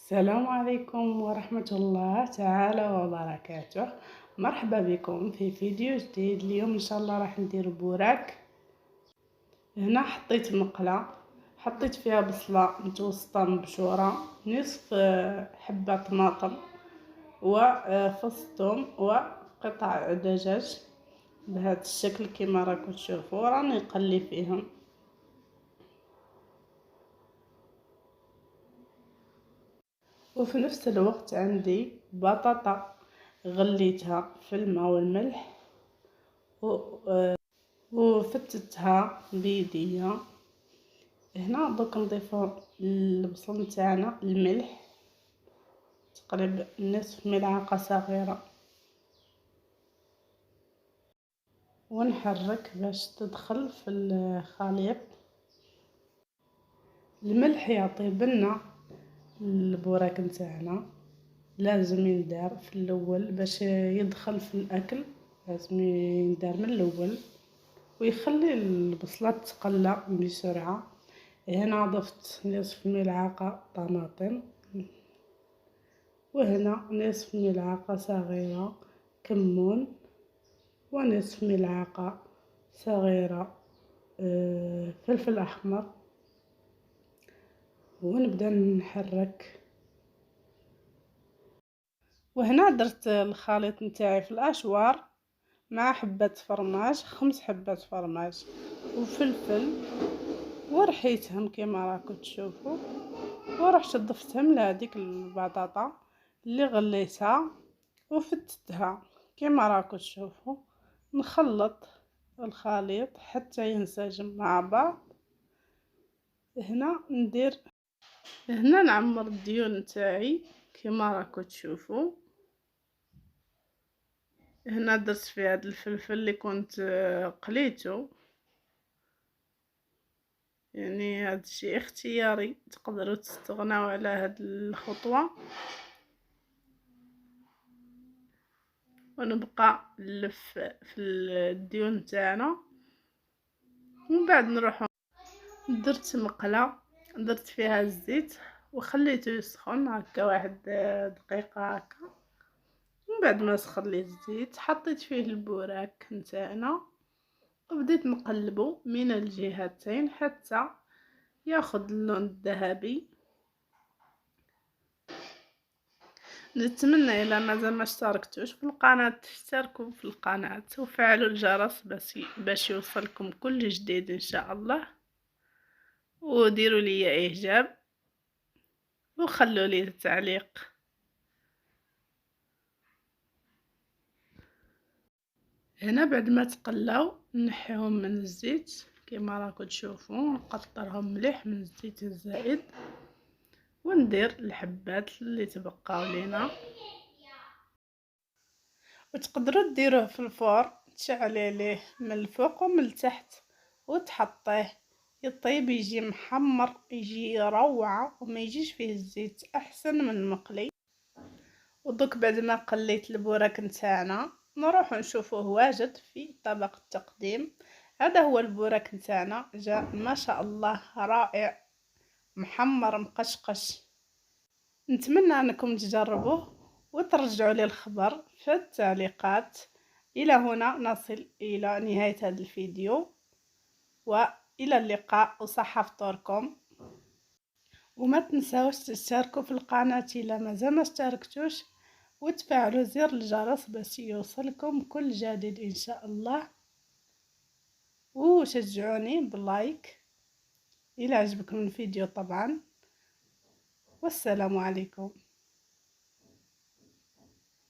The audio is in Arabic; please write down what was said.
السلام عليكم ورحمة الله تعالى وبركاته. مرحبا بكم في فيديو جديد. اليوم ان شاء الله راح ندير بوراك. هنا حطيت مقلة، حطيت فيها بصلة متوسطة مبشورة، نصف حبة طماطم وفص ثوم وقطع دجاج بهذا الشكل كما راكم تشوفوا. راني نقلي فيهم. وفي نفس الوقت عندي بطاطا غليتها في الماء والملح وفتتها بيديا. هنا دوك نضيفو البصل نتاعنا، الملح تقريبا نصف ملعقة صغيرة، ونحرك باش تدخل في الخليط. الملح يعطي بنة البوراك نتاعنا، لازم يندار في الاول باش يدخل في الاكل، لازم يندار من الاول ويخلي البصلة تقلى بسرعة. هنا ضفت نصف ملعقة طماطم، وهنا نصف ملعقة صغيرة كمون، ونصف ملعقة صغيرة فلفل أحمر، ونبدأ نحرك. وهنا درت الخليط نتاعي في الأشوار مع حبة فرماج، 5 حبات فرماج وفلفل، ورحيتهم كما راكم تشوفوا، ورحت ضفتهم لهذيك البطاطا اللي غليتها وفتتها كما راكم تشوفوا. نخلط الخليط حتى ينسجم مع بعض. هنا نعمر الديون نتاعي كما راكم تشوفوا. هنا درت في هذا الفلفل اللي كنت قليته، يعني هذا الشيء اختياري، تقدروا تستغنوا على هذه الخطوه. ونبقى نلف في الديون تاعنا. ومن بعد نروح درت مقله، درت فيها الزيت وخليته يسخن هكا واحد دقيقه هكا. ومن بعد ما سخن لي الزيت حطيت فيه البوراك نتاعنا وبديت نقلبه من الجهتين حتى ياخذ اللون الذهبي. نتمنى الى مازال ما اشتركتوش في القناه تشتركوا في القناه وفعلوا الجرس باش يوصلكم كل جديد ان شاء الله، وديروا لي اعجاب وخلوا لي تعليق. هنا بعد ما تقلاو نحيهم من الزيت كما راكم تشوفوا، نقطرهم مليح من الزيت الزائد، وندير الحبات اللي تبقاو لينا. وتقدروا ديروه في الفرن، تشعلي عليه من الفوق ومن التحت وتحطيه يطيب، يجي محمر، يجي روعه وما يجيش فيه الزيت، احسن من المقلي. ودوك بعد ما قليت البوراك نتاعنا نروح نشوفوه واجد في طبق التقديم. هذا هو البوراك نتاعنا، جاء ما شاء الله رائع، محمر مقشقش. نتمنى انكم تجربوه وترجعوا لي الخبر في التعليقات. الى هنا نصل الى نهاية هذا الفيديو، والى اللقاء وصحة فطوركم. وما تنساوش تشتركوا في القناة الا مازال ما اشتركتوش، وتفعلوا زر الجرس باش يوصلكم كل جديد ان شاء الله. وشجعوني باللايك الى عجبكم الفيديو طبعا. والسلام عليكم.